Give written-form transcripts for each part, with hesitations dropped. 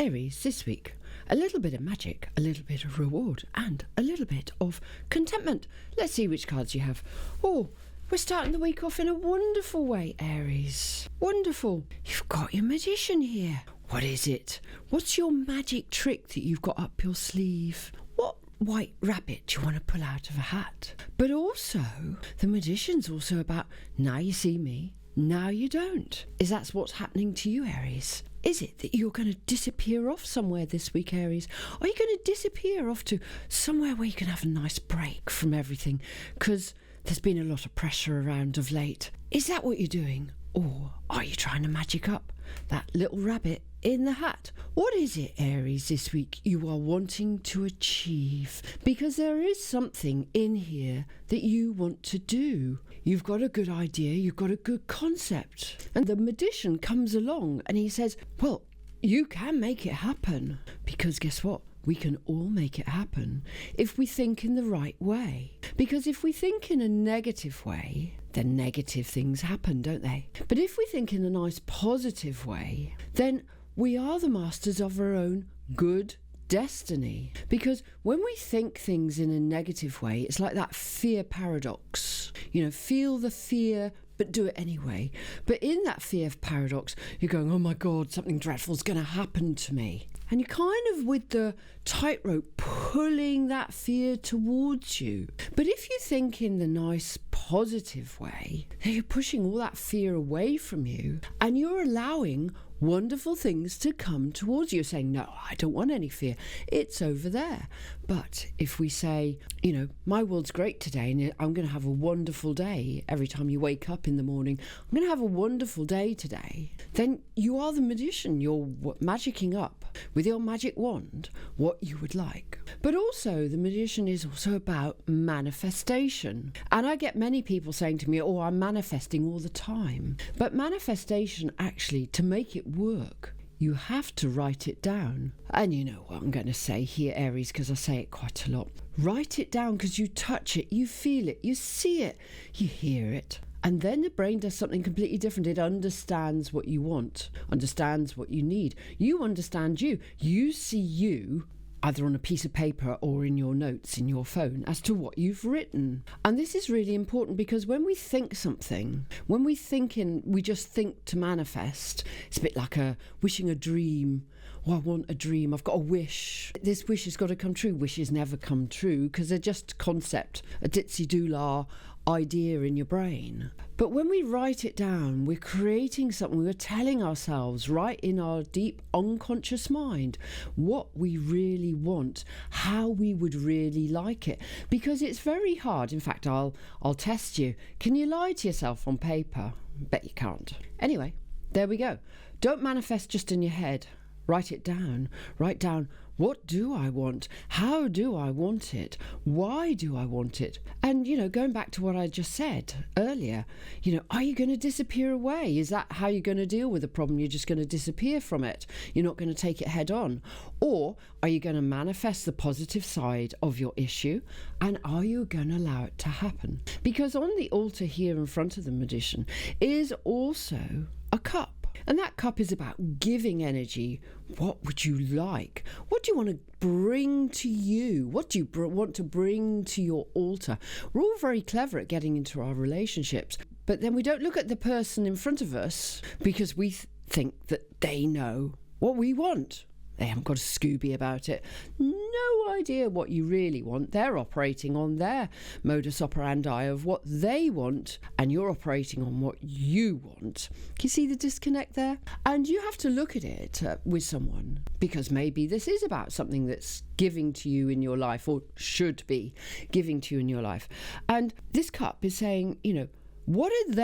Aries, this week, a little bit of magic, a little bit of reward, and a little bit of contentment. Let's see which cards you have. Oh, we're starting the week off in a wonderful way, Aries. Wonderful. You've got your magician here. What is it? What's your magic trick that you've got up your sleeve? What white rabbit do you want to pull out of a hat? But also, the magician's also about, now you see me, now you don't. Is that what's happening to you, Aries? Is it that you're going to disappear off somewhere this week, Aries? Are you going to disappear off to somewhere where you can have a nice break from everything? Because there's been a lot of pressure around of late. Is that what you're doing? Or are you trying to magic up that little rabbit in the hat? What is it, Aries, this week you are wanting to achieve? Because there is something in here that you want to do. You've got a good idea, you've got a good concept. And the magician comes along and he says, well, you can make it happen. Because guess what? We can all make it happen if we think in the right way. Because if we think in a negative way, then negative things happen, don't they? But if we think in a nice positive way, then we are the masters of our own good destiny. Because when we think things in a negative way, it's like that fear paradox. You know, feel the fear, but do it anyway. But in that fear paradox, you're going, oh my God, something dreadful is going to happen to me. And you're kind of with the tightrope pulling that fear towards you. But if you think in the nice positive way, then you're pushing all that fear away from you and you're allowing wonderful things to come towards you, saying, no, I don't want any fear. It's over there. But if we say, you know, my world's great today and I'm going to have a wonderful day every time you wake up in the morning, I'm going to have a wonderful day today, then you are the magician. You're magicking up with your magic wand what you would like. But also the magician is also about manifestation. And I get many people saying to me, oh, I'm manifesting all the time. But manifestation, actually, to make it work, you have to write it down. And you know what I'm going to say here, Aries, because I say it quite a lot. Write it down because you touch it, you feel it, you see it, you hear it. And then the brain does something completely different. It understands what you want, understands what you need. You understand you. You see you either on a piece of paper or in your notes in your phone as to what you've written. And this is really important because when we think something, when we just think to manifest, it's a bit like wishing a dream. Oh, I want a dream. I've got a wish. This wish has got to come true. Wishes never come true because they're just concept, a ditsy-doo-lah idea in your brain. But when we write it down, we're creating something. We're telling ourselves right in our deep unconscious mind what we really want, how we would really like it. Because it's very hard. In fact, I'll test you. Can you lie to yourself on paper? Bet you can't. Anyway, there we go. Don't manifest just in your head. Write it down. Write down, what do I want? How do I want it? Why do I want it? And, you know, going back to what I just said earlier, you know, are you going to disappear away? Is that how you're going to deal with the problem? You're just going to disappear from it. You're not going to take it head on. Or are you going to manifest the positive side of your issue? And are you going to allow it to happen? Because on the altar here in front of the magician is also a cup. And that cup is about giving energy. What would you like? What do you want to bring to you? What do you want to bring to your altar? We're all very clever at getting into our relationships, but then we don't look at the person in front of us because we think that they know what we want. They haven't got a Scooby about it. No idea what you really want. They're operating on their modus operandi of what they want, and you're operating on what you want. Can you see the disconnect there? And you have to look at it with someone, because maybe this is about something that's giving to you in your life, or should be giving to you in your life. And this cup is saying, you know, what is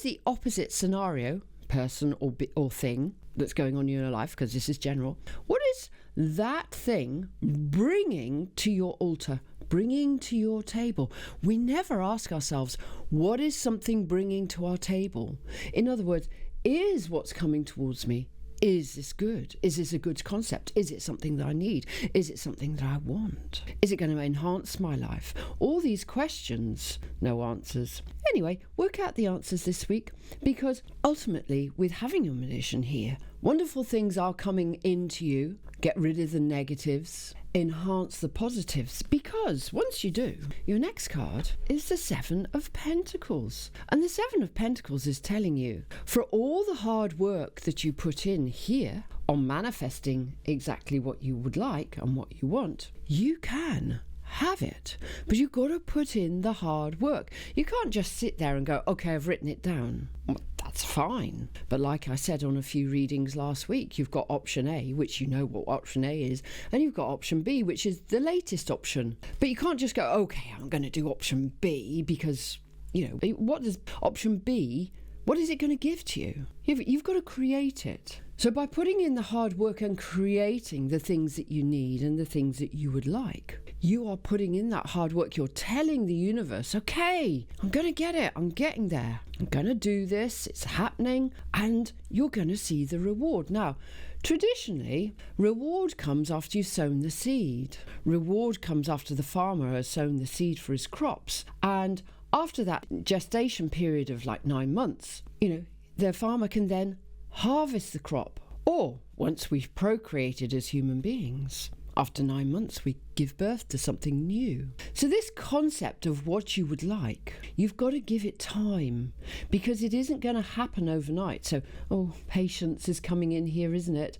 the opposite scenario, person or thing, that's going on in your life, because this is general. What is that thing bringing to your altar, bringing to your table? We never ask ourselves, what is something bringing to our table? In other words, is what's coming towards me, is this good? Is this a good concept? Is it something that I need? Is it something that I want? Is it going to enhance my life? All these questions, no answers. Anyway, work out the answers this week, because ultimately, with having a magician here, Wonderful things are coming into you. Get rid of the negatives. Enhance the positives, because once you do, your next card is the Seven of Pentacles. And the Seven of Pentacles is telling you, for all the hard work that you put in here on manifesting exactly what you would like and what you want, you can have it, but you've got to put in the hard work. You can't just sit there and go, okay, I've written it down. Well, that's fine. But like I said on a few readings last week, you've got option A, which you know what option A is, and you've got option B, which is the latest option. But you can't just go, okay, I'm going to do option B because, you know, what does option B, what is it going to give to you? You've got to create it. So by putting in the hard work and creating the things that you need and the things that you would like, you are putting in that hard work. You're telling the universe, okay, I'm going to get it. I'm getting there. I'm going to do this. It's happening. And you're going to see the reward. Now, traditionally, reward comes after you've sown the seed. Reward comes after the farmer has sown the seed for his crops. And after that gestation period of like 9 months, you know, the farmer can then harvest the crop. Or once we've procreated as human beings, after 9 months, we give birth to something new. So this concept of what you would like, you've got to give it time, because it isn't going to happen overnight. So, patience is coming in here, isn't it?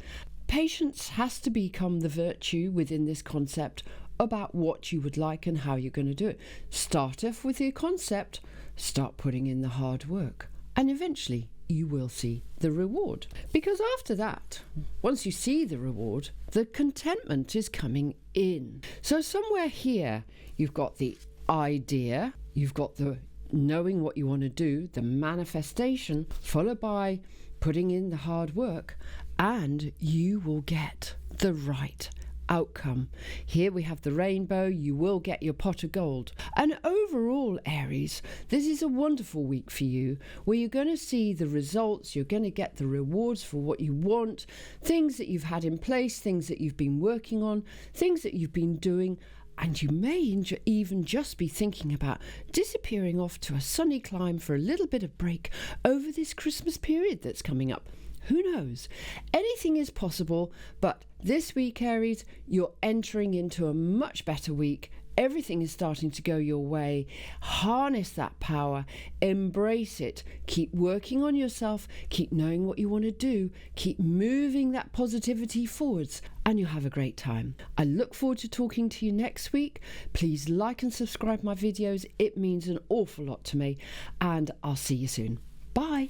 Patience has to become the virtue within this concept about what you would like and how you're going to do it. Start off with your concept, start putting in the hard work, and eventually you will see the reward. Because after that, once you see the reward, the contentment is coming in. So somewhere here, you've got the idea, you've got the knowing what you want to do, the manifestation, followed by putting in the hard work, and you will get the right outcome. Here we have the rainbow. You will get your pot of gold. And overall, Aries, this is a wonderful week for you, where you're going to see the results. You're going to get the rewards for what you want, things that you've had in place, things that you've been working on, things that you've been doing. And you may even just be thinking about disappearing off to a sunny clime for a little bit of break over this Christmas period that's coming up. Who knows? Anything is possible, but this week, Aries, you're entering into a much better week. Everything is starting to go your way. Harness that power. Embrace it. Keep working on yourself. Keep knowing what you want to do. Keep moving that positivity forwards, and you'll have a great time. I look forward to talking to you next week. Please like and subscribe my videos. It means an awful lot to me, and I'll see you soon. Bye.